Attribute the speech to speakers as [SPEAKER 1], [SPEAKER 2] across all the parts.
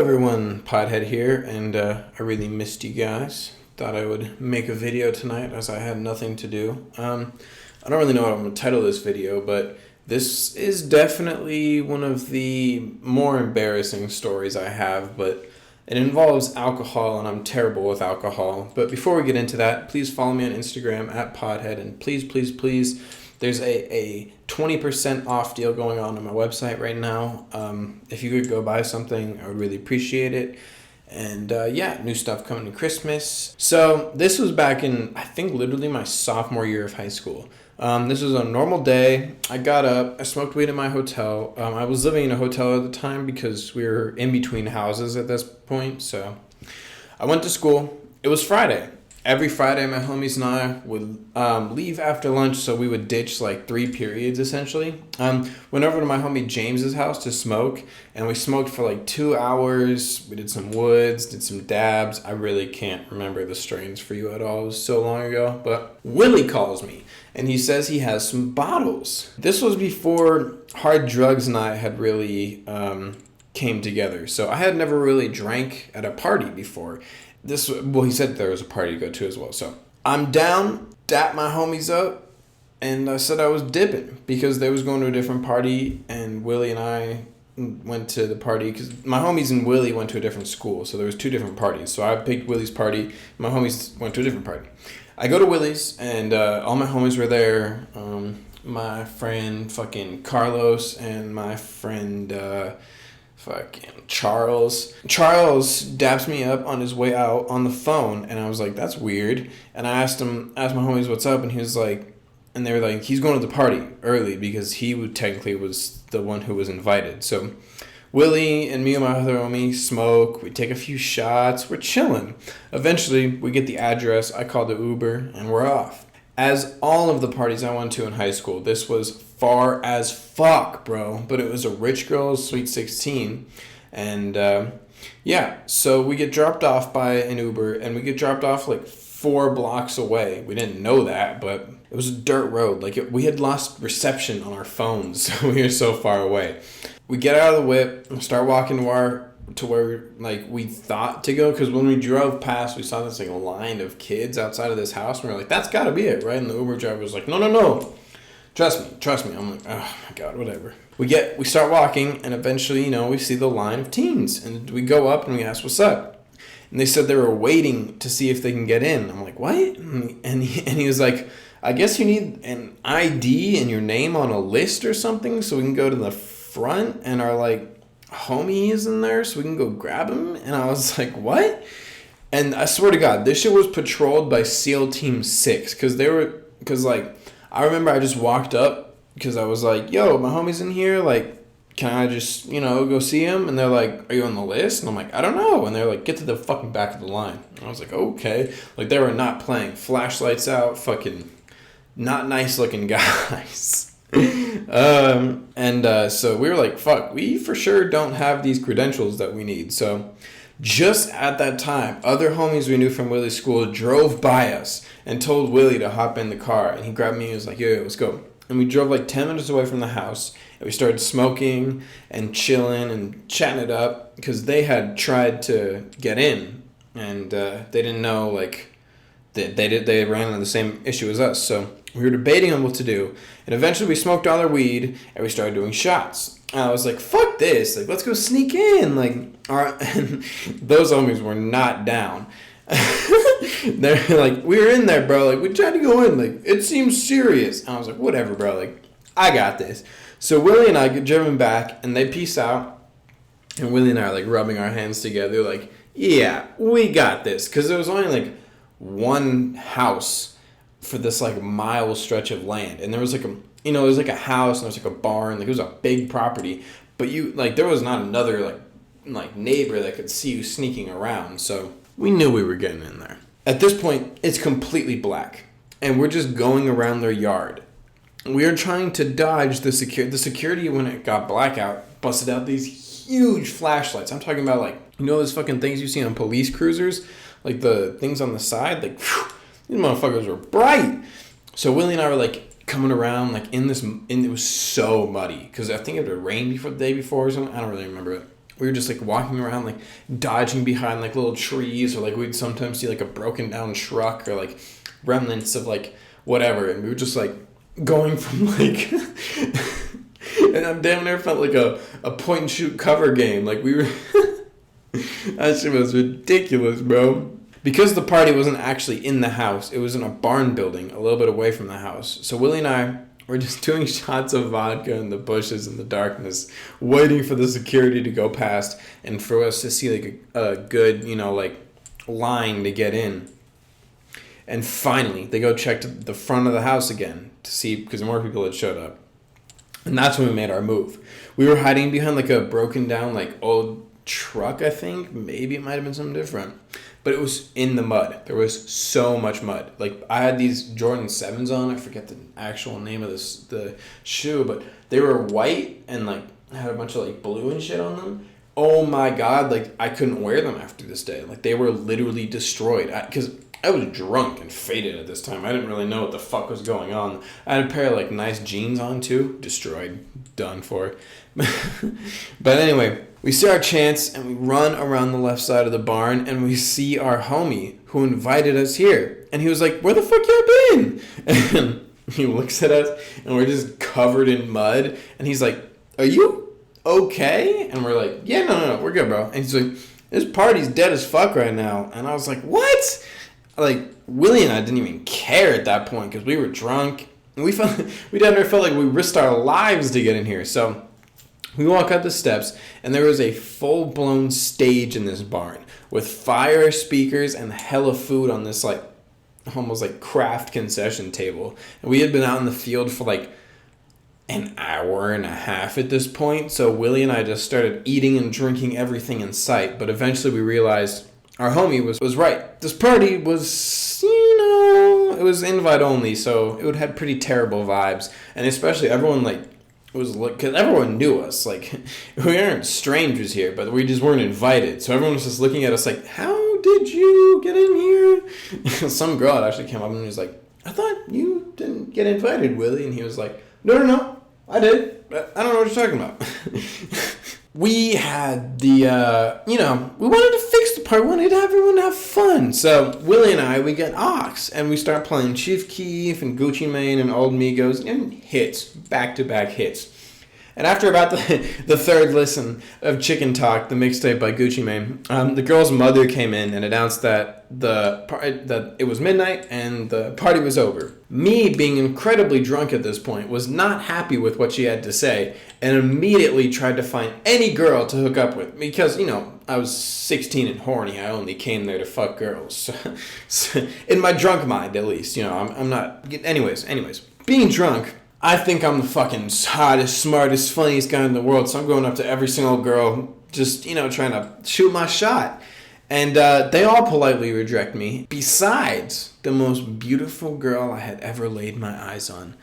[SPEAKER 1] everyone, Pothead here, and I really missed you guys. Thought I would make a video tonight as I had nothing to do. I don't really know what I'm going to title this video, but this is definitely one of the more embarrassing stories I have, but it involves alcohol, and I'm terrible with alcohol. But before we get into that, please follow me on Instagram at Pothead, and please, there's a 20% off deal going on my website right now. If you could go buy something, I would really appreciate it. And new stuff coming to Christmas. So this was back in, I think, literally my sophomore year of high school. This was a normal day. I got up, I smoked weed in my hotel. I was living in a hotel at the time because we were in between houses at this point. So I went to school. It was Friday. Every Friday, my homies and I would leave after lunch, so we would ditch like 3 periods, essentially. Went over to my homie James's house to smoke, and we smoked for like 2 hours. We did some woods, did some dabs. I really can't remember the strains for you at all. It was so long ago. But Willie calls me, and he says he has some bottles. This was before hard drugs and I had really came together. So I had never really drank at a party before. He said there was a party to go to as well. So I'm down, dap my homies up, and I said I was dipping because they was going to a different party, and Willie and I went to the party because my homies and Willie went to a different school. So there was 2 different parties. So I picked Willie's party. My homies went to a different party. I go to Willie's, and all my homies were there. My friend fucking Carlos and my friend Charles. Charles daps me up on his way out on the phone, and I was like, that's weird. And I asked my homies what's up, and he was like, and they were like, he's going to the party early because he technically was the one who was invited. So Willie and me and my other homie smoke, we take a few shots, we're chilling. Eventually, we get the address, I call the Uber, and we're off. As all of the parties I went to in high school, this was far as fuck, bro. But it was a rich girl's sweet 16. And, so we get dropped off by an Uber, and we get dropped off like 4 blocks away. We didn't know that, but it was a dirt road. We had lost reception on our phones, so we were so far away. We get out of the whip and start walking to where we thought to go, because when we drove past, we saw this line of kids outside of this house, and we were like, that's gotta be it, right? And the Uber driver was like, no, trust me. I'm like, oh my god, whatever. We start walking, and eventually, we see the line of teens, and we go up and we ask what's up, and they said they were waiting to see if they can get in. I'm like, what? And he was like, I guess you need an ID and your name on a list or something so we can go to the front, and our homie is in there so we can go grab him. And I was like, what? And I swear to god, this shit was patrolled by SEAL Team 6 because I remember I just walked up because I was like, yo, my homie's in here, can I just go see him? And they're like, are you on the list? And I'm like, I don't know. And they're like, get to the fucking back of the line. And I was like, okay. They were not playing, flashlights out, fucking not nice looking guys. So we were like, fuck, we for sure don't have these credentials that we need. So just at that time, other homies we knew from Willie's school drove by us and told Willie to hop in the car. And he grabbed me and was like, yo, let's go. And we drove 10 minutes away from the house, and we started smoking and chilling and chatting it up because they had tried to get in, and they didn't know they ran into the same issue as us. So we were debating on what to do, and eventually we smoked all our weed and we started doing shots. And I was like, fuck this, let's go sneak in. And those homies were not down. They're like, we were in there, bro, we tried to go in, it seems serious. And I was like, whatever, bro, I got this. So Willie and I get driven back, and they peace out, and Willie and I are rubbing our hands together yeah, we got this, because there was only one house for this mile stretch of land, and there was there's a house, and there's a barn, it was a big property, but there was not another neighbor that could see you sneaking around. So we knew we were getting in there. At this point, it's completely black, and we're just going around their yard. We are trying to dodge the security. When it got blackout, busted out these huge flashlights. I'm talking about those fucking things you see on police cruisers, the things on the side. These motherfuckers were bright. So Willie and I were coming around it was so muddy because I think it had rained before the day before or something. I don't really remember it. we were just like walking around, like dodging behind like little trees, or like we'd sometimes see like a broken down truck or like remnants of like whatever, and we were just like going from like and I'm damn near felt like a point and shoot cover game. Like we were that shit was ridiculous, bro. Because the party wasn't actually in the house, it was in a barn building a little bit away from the house. So Willie and I were just doing shots of vodka in the bushes in the darkness, waiting for the security to go past and for us to see like a good, like line to get in. And finally, they go check to the front of the house again to see, because more people had showed up. And that's when we made our move. We were hiding behind like a broken down like old truck, I think. Maybe it might have been something different. But it was in the mud. There was so much mud. Like, I had these Jordan 7s on. I forget the actual name of the shoe, but they were white and like had a bunch of like blue and shit on them. Oh my God, like I couldn't wear them after this day. Like they were literally destroyed. Because I was drunk and faded at this time. I didn't really know what the fuck was going on. I had a pair of like nice jeans on too. Destroyed. Done for. But anyway, we see our chance and we run around the left side of the barn and we see our homie who invited us here. And he was like, where the fuck y'all been? And he looks at us and we're just covered in mud. And he's like, are you okay? And we're like, yeah, no, we're good, bro. And he's like, this party's dead as fuck right now. And I was like, what? Like, Willie and I didn't even care at that point because we were drunk. And we down there felt like we risked our lives to get in here. So we walk up the steps, and there was a full-blown stage in this barn with fire, speakers, and hella food on this, like, almost like craft concession table. And we had been out in the field for, like, an hour and a half at this point. So Willie and I just started eating and drinking everything in sight. But eventually we realized our homie was right. This party was, it was invite only, so it had pretty terrible vibes. And especially everyone, like, because everyone knew us. Like, we aren't strangers here, but we just weren't invited. So everyone was just looking at us like, how did you get in here? Some girl actually came up and was like, I thought you didn't get invited, Willie. And he was like, no, I did. But I don't know what you're talking about. We had the, we wanted to fix the party. We wanted everyone to have fun. So Willie and I, we get Ox, and we start playing Chief Keef and Gucci Mane and Old Migos, and hits, back-to-back hits. And after about the third listen of Chicken Talk, the mixtape by Gucci Mane, the girl's mother came in and announced that that it was midnight and the party was over. Me, being incredibly drunk at this point, was not happy with what she had to say and immediately tried to find any girl to hook up with because, I was 16 and horny. I only came there to fuck girls. So, in my drunk mind, at least, I'm not... Anyways, being drunk, I think I'm the fucking hottest, smartest, funniest guy in the world, so I'm going up to every single girl, just, trying to shoot my shot. And they all politely reject me, besides the most beautiful girl I had ever laid my eyes on.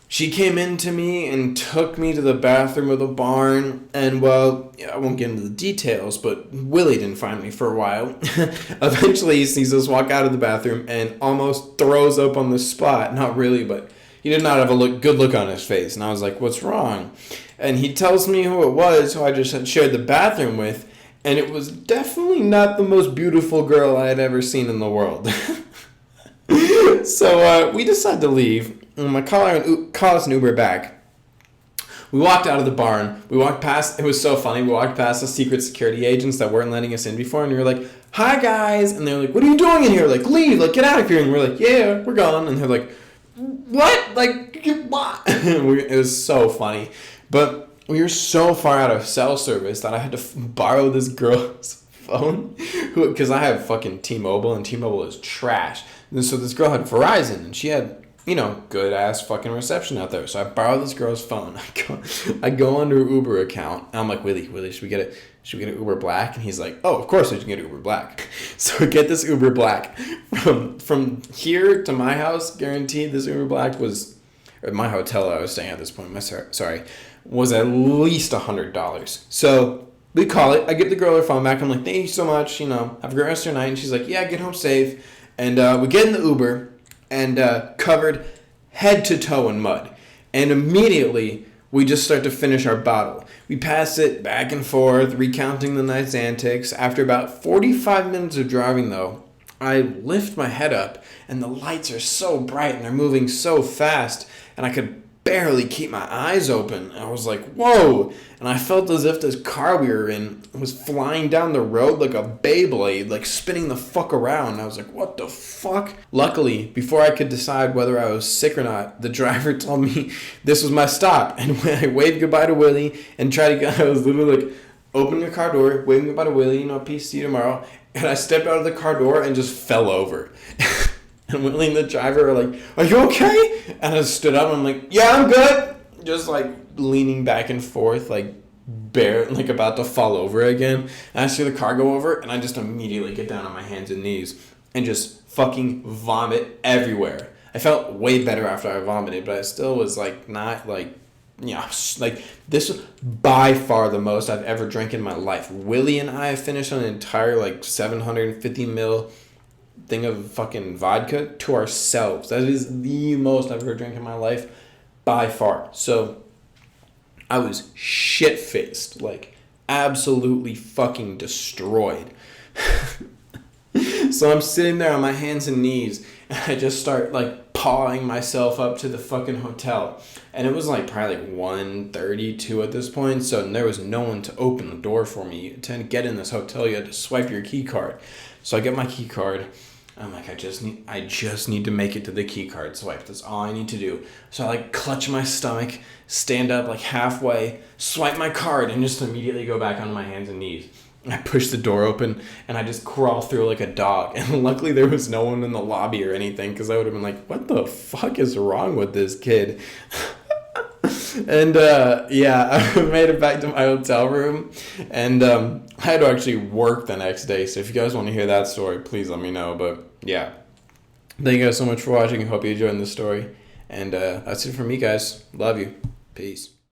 [SPEAKER 1] She came in to me and took me to the bathroom of the barn, and, well, I won't get into the details, but Willie didn't find me for a while. Eventually, he sees us walk out of the bathroom and almost throws up on the spot. Not really, but he did not have a good look on his face, and I was like, what's wrong? And he tells me who it was, who I just had shared the bathroom with, and it was definitely not the most beautiful girl I had ever seen in the world. So we decided to leave. My call us an Uber back. We walked out of the barn. We walked past, it was so funny, we walked past the secret security agents that weren't letting us in before, and we were like, hi guys, and they're like, what are you doing in here? Like, leave, like, get out of here. And we're like, yeah, we're gone. And they're like, what? Like, what? It was so funny. But we were so far out of cell service that I had to borrow this girl's phone, because I have fucking T-Mobile, and T-Mobile is trash. And so this girl had Verizon, and she had, good ass fucking reception out there. So I borrowed this girl's phone. I go on her Uber account. And I'm like, Willie, should we get an Uber Black? And he's like, oh, of course we can get an Uber Black. So we get this Uber Black. From here to my house, guaranteed this Uber Black was, or my hotel I was staying at this point, was at least $100. So we call it. I give the girl her phone back. I'm like, thank you so much. Have a great rest of your night. And she's like, yeah, get home safe. And we get in the Uber and covered head to toe in mud. And immediately we just start to finish our bottle. We pass it back and forth, recounting the night's antics. After about 45 minutes of driving, though, I lift my head up, and the lights are so bright, and they're moving so fast, and I could barely keep my eyes open. I was like, whoa! And I felt as if this car we were in was flying down the road like a Beyblade, like spinning the fuck around. I was like, what the fuck? Luckily, before I could decide whether I was sick or not, the driver told me this was my stop. And when I waved goodbye to Willie and tried to get, I was literally like, opening the car door, waving goodbye to Willie, peace, see you tomorrow. And I stepped out of the car door and just fell over. And Willie and the driver are like, are you okay? And I stood up and I'm like, yeah, I'm good. Just like leaning back and forth, like about to fall over again. And I see the car go over and I just immediately get down on my hands and knees and just fucking vomit everywhere. I felt way better after I vomited, but I still was like not like, like this was by far the most I've ever drank in my life. Willie and I finished an entire like 750 ml thing of fucking vodka to ourselves. That is the most I've ever drank in my life by far. So I was shit-faced, like absolutely fucking destroyed. So I'm sitting there on my hands and knees and I just start like pawing myself up to the fucking hotel. And it was like probably like 1:32 at this point, so there was no one to open the door for me. To get in this hotel, you had to swipe your key card. So I get my key card. I'm like, I just need to make it to the key card swipe. That's all I need to do. So I like clutch my stomach, stand up like halfway, swipe my card, and just immediately go back onto my hands and knees. I push the door open and I just crawl through like a dog. And luckily there was no one in the lobby or anything, because I would have been like, what the fuck is wrong with this kid? And I made it back to my hotel room, and I had to actually work the next day. So if you guys want to hear that story, please let me know. But yeah, thank you guys so much for watching. I hope you enjoyed this story. And that's it from me, guys. Love you. Peace.